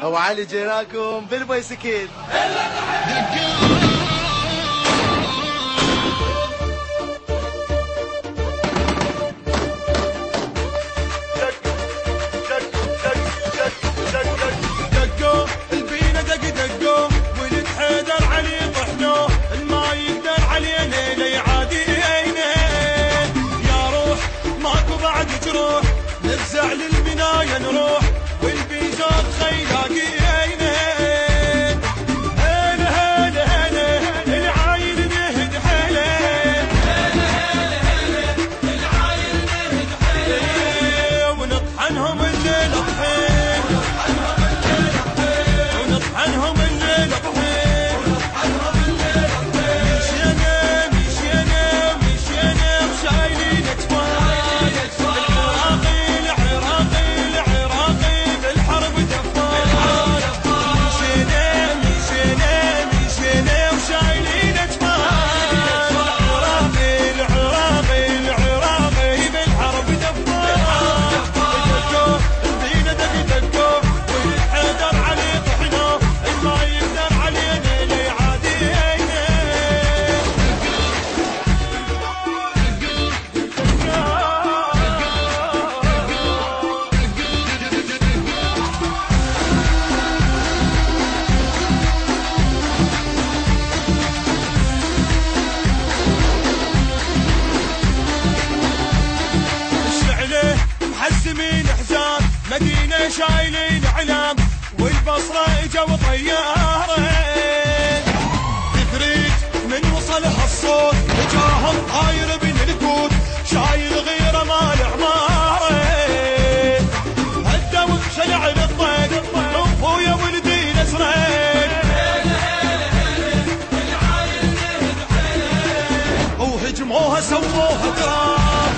أو علي جيناكم بالبايسكل. نفزع للبناية نروح والبيجات خيلاقي عينين. هلا هلا هلا العايل نهد حيله. هلا هلا هلا العايل نهد حيله. ونطحنهم الليل طحين. ونطحنهم الليل طحين. مشينا مشينا مشينا وشايلين اكفان. محزمين حزام مدينة شايلين علام والبصرة اجوا طيارين. تفريج من وصلها الصوت وجاهم طاير بين الكوت شايل غيره مال عمارين. هدوا شلع للطين خويا ولدي نسرين. وهجموها سووها تراب.